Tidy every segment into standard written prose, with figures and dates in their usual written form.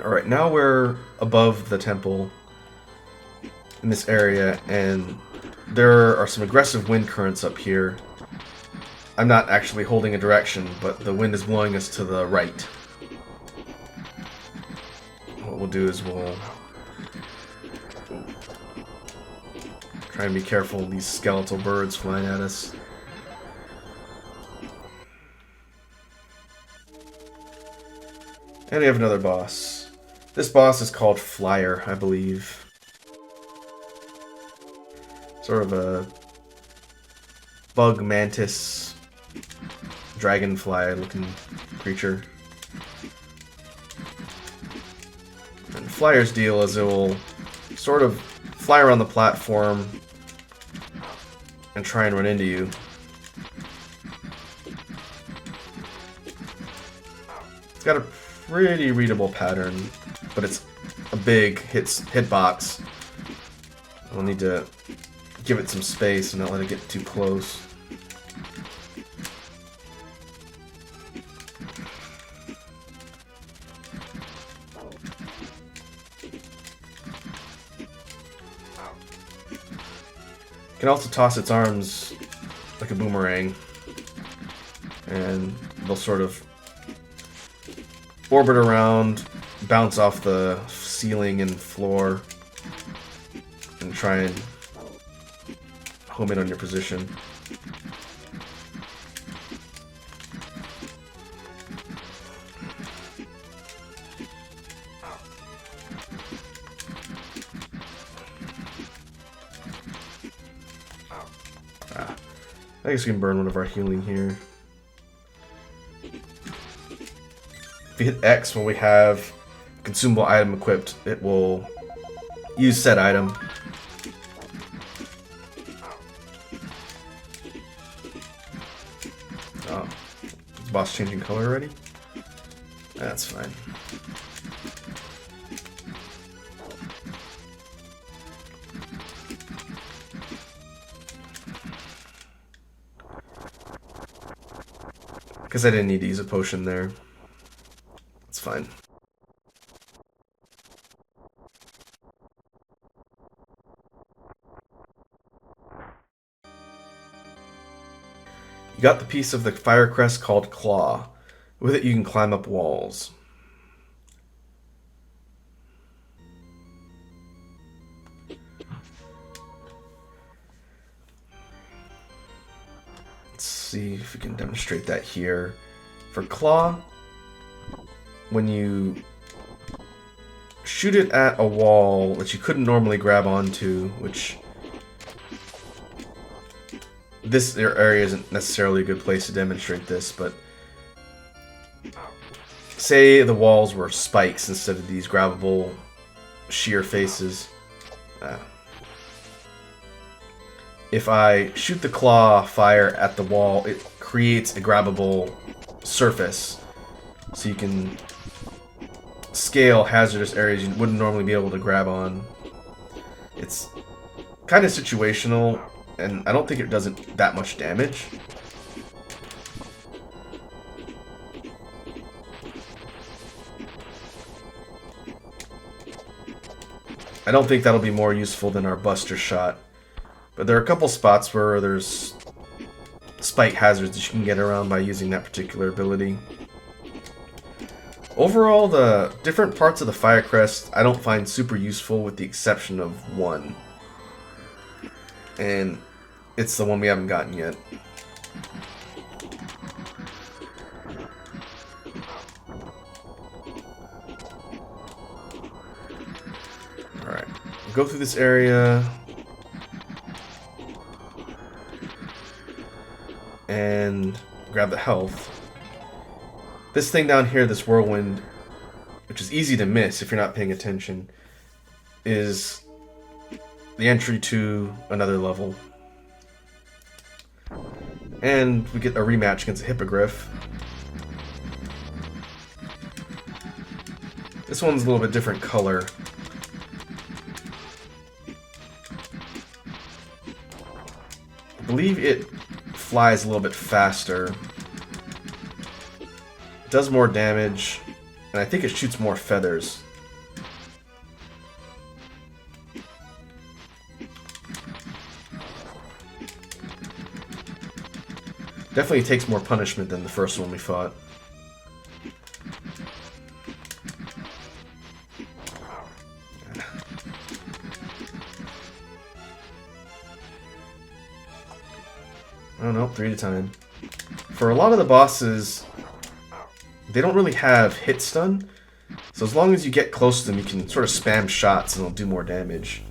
Alright, now we're above the temple in this area, and there are some aggressive wind currents up here. I'm not actually holding a direction, but the wind is blowing us to the right. What we'll do is we'll try and be careful of these skeletal birds flying at us. And we have another boss. This boss is called Flyer, I believe. Sort of a bug mantis, dragonfly looking creature. And Flyer's deal is it will sort of fly around the platform and try and run into you. It's got a pretty readable pattern, but it's a big hitbox. We'll need to give it some space and not let it get too close. It can also toss its arms like a boomerang, and they'll sort of orbit around, bounce off the ceiling and floor, and try and home in on your position. I guess we can burn one of our healing here. If we hit X when we have a consumable item equipped, it will use said item. Oh, is the boss changing color already? That's fine. Because I didn't need to use a potion there. It's fine. You got the piece of the fire crest called Claw. With it you can climb up walls. Let's see if we can demonstrate that here. For Claw, when you shoot it at a wall that you couldn't normally grab onto, which this area isn't necessarily a good place to demonstrate this, but say the walls were spikes instead of these grabbable sheer faces. If I shoot the claw fire at the wall, it creates a grabbable surface, so you can scale hazardous areas you wouldn't normally be able to grab on. It's kind of situational, and I don't think it does that much damage. I don't think that'll be more useful than our Buster Shot. But there are a couple spots where there's spike hazards that you can get around by using that particular ability. Overall, the different parts of the Fire Crest I don't find super useful, with the exception of one. And it's the one we haven't gotten yet. Alright, we'll go through this area and grab the health. This thing down here, this whirlwind, which is easy to miss if you're not paying attention, is the entry to another level. And we get a rematch against a hippogriff. This one's a little bit different color. I believe it flies a little bit faster. It does more damage, And I think it shoots more feathers. Definitely takes more punishment than the first one we fought. I don't know, 3 at a time. For a lot of the bosses, they don't really have hit stun, so as long as you get close to them, you can sort of spam shots and they'll do more damage.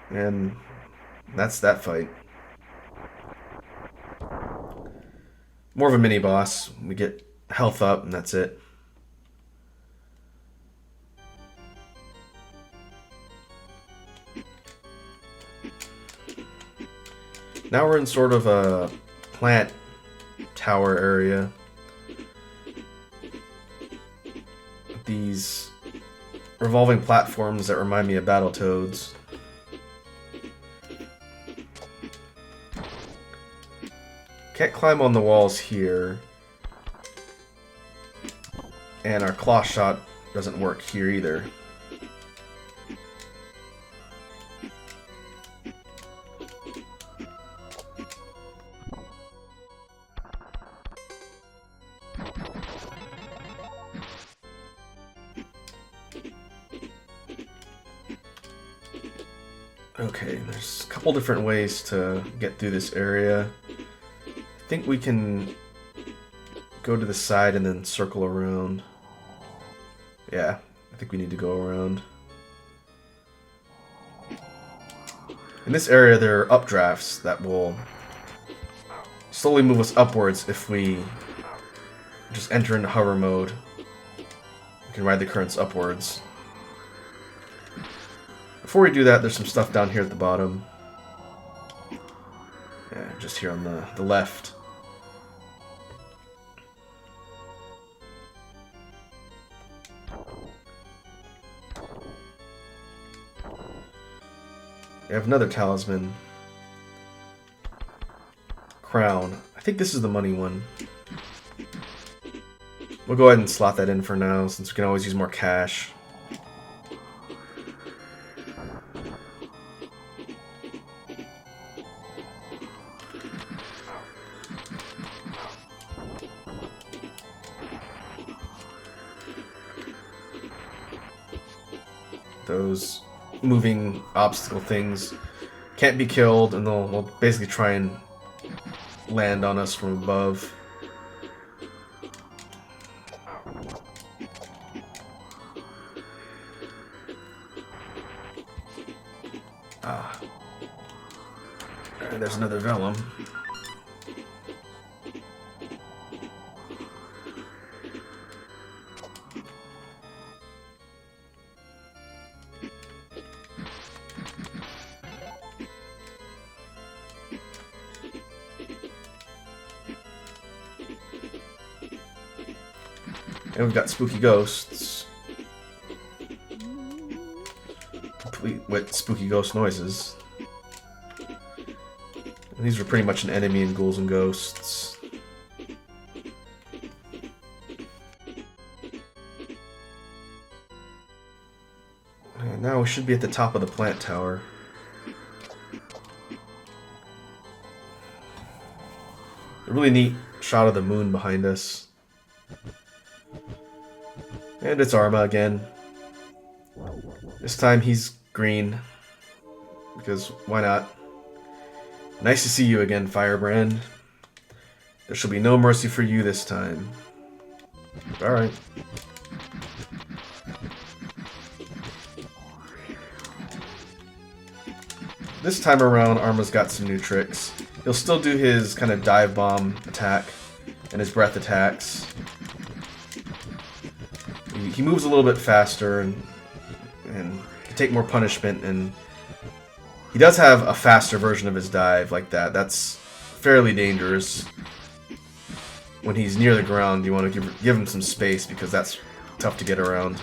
And that's that fight. More of a mini boss. We get health up and that's it. Now we're in sort of a plant tower area. These revolving platforms that remind me of Battletoads. Can't climb on the walls here. And our claw shot doesn't work here either. Okay, there's a couple different ways to get through this area. I think we can go to the side and then circle around. Yeah, I think we need to go around. In this area, there are updrafts that will slowly move us upwards if we just enter into hover mode. We can ride the currents upwards. Before we do that, there's some stuff down here at the bottom. Yeah, just here on the left. We have another talisman. Crown. I think this is the money one. We'll go ahead and slot that in for now, since we can always use more cash. Those moving obstacle things can't be killed, and they'll basically try and land on us from above. Ah. And there's another vellum. And we've got spooky ghosts. Complete with spooky ghost noises. And these are pretty much an enemy in Ghouls and Ghosts. And now we should be at the top of the plant tower. A really neat shot of the moon behind us. And it's Arma again. This time he's green. Because why not? Nice to see you again, Firebrand. There shall be no mercy for you this time. Alright. This time around, Arma's got some new tricks. He'll still do his kind of dive bomb attack and his breath attacks. He moves a little bit faster and can take more punishment, and he does have a faster version of his dive like that. That's fairly dangerous. When he's near the ground, you want to give him some space because that's tough to get around.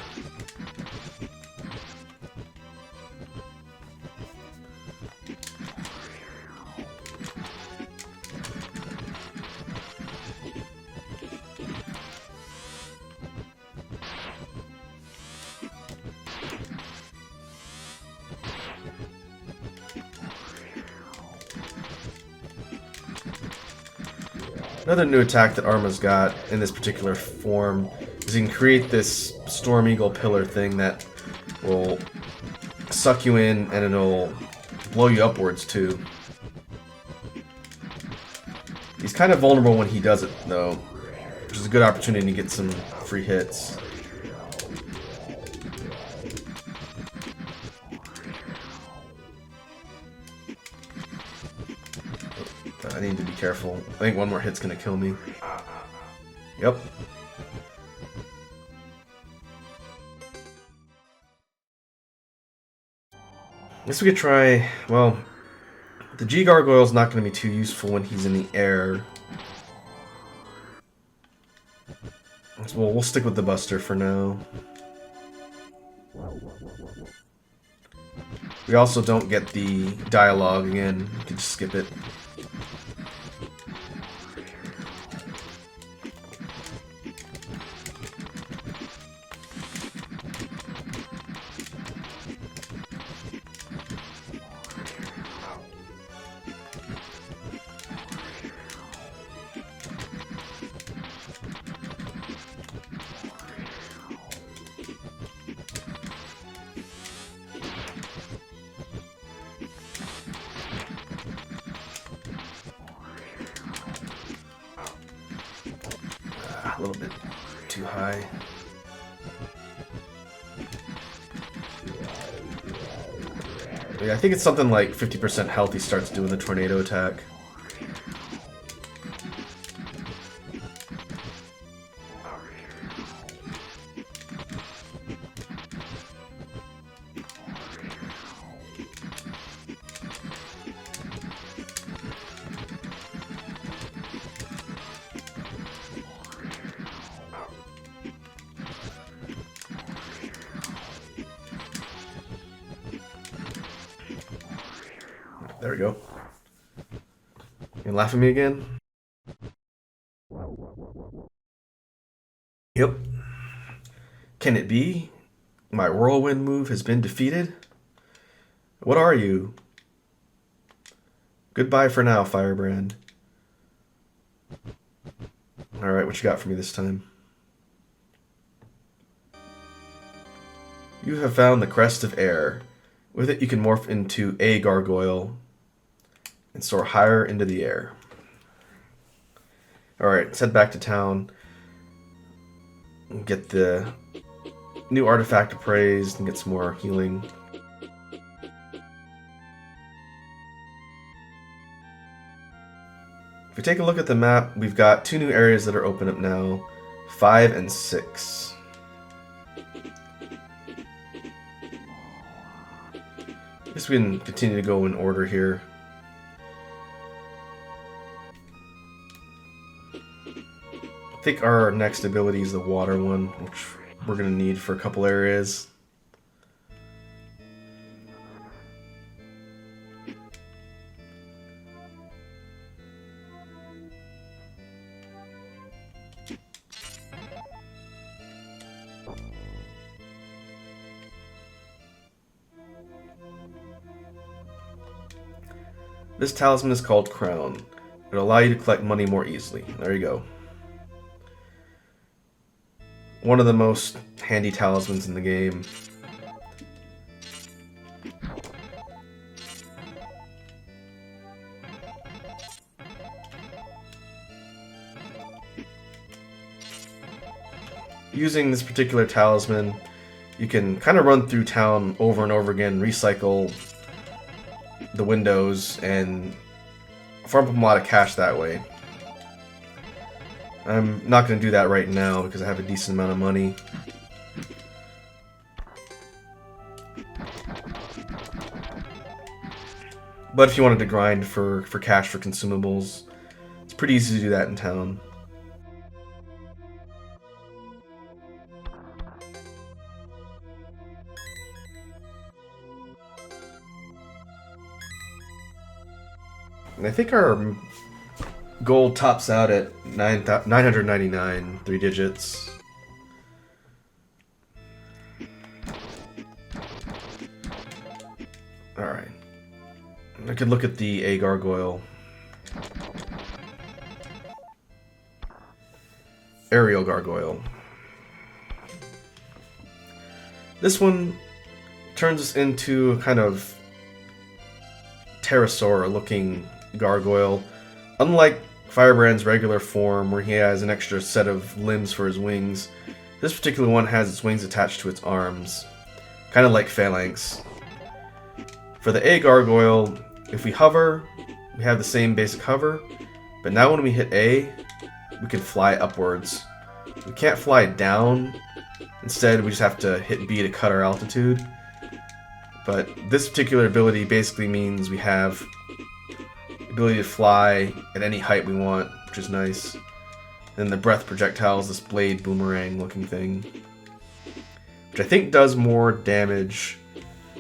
Another new attack that Arma's got in this particular form is you can create this Storm Eagle pillar thing that will suck you in and it'll blow you upwards too. He's kind of vulnerable when he does it though, which is a good opportunity to get some free hits. I need to be careful. I think one more hit's gonna kill me. Yep. I guess we could try, well, the G Gargoyle's not going to be too useful when he's in the air. So we'll stick with the Buster for now. We also don't get the dialogue again. You can just skip it. A little bit too high. Yeah, I think it's something like 50% health he starts doing the tornado attack. There we go. You gonna laugh at me again? Yep. Can it be? My whirlwind move has been defeated? What are you? Goodbye for now, Firebrand. Alright, what you got for me this time? You have found the Crest of Air. With it you can morph into a gargoyle and soar higher into the air. Alright, let's head back to town and get the new artifact appraised and get some more healing. If we take a look at the map, we've got two new areas that are open up now, 5 and 6. I guess we can continue to go in order here. I think our next ability is the water one, which we're going to need for a couple areas. This talisman is called Crown. It'll allow you to collect money more easily. There you go. One of the most handy talismans in the game. Using this particular talisman, you can kind of run through town over and over again, recycle the windows, and farm up a lot of cash that way. I'm not going to do that right now because I have a decent amount of money. But if you wanted to grind for cash for consumables, it's pretty easy to do that in town. And I think our gold tops out at 999, 3 digits. Alright. I could look at the A Gargoyle. aerial gargoyle. This one turns us into a kind of pterosaur looking gargoyle. Unlike Firebrand's regular form, where he has an extra set of limbs for his wings, this particular one has its wings attached to its arms, kind of like Phalanx. For the A gargoyle, if we hover, we have the same basic hover, but now when we hit A, we can fly upwards. We can't fly down. Instead, we just have to hit B to cut our altitude. But this particular ability basically means we have the ability to fly at any height we want, which is nice. And the breath projectile is this blade boomerang looking thing, which I think does more damage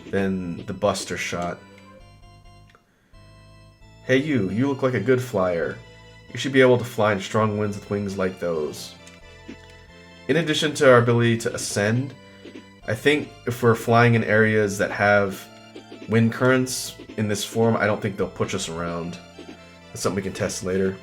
than the Buster shot. Hey you look like a good flyer. You should be able to fly in strong winds with wings like those. In addition to our ability to ascend, I think if we're flying in areas that have wind currents in this form, I don't think they'll push us around. That's something we can test later.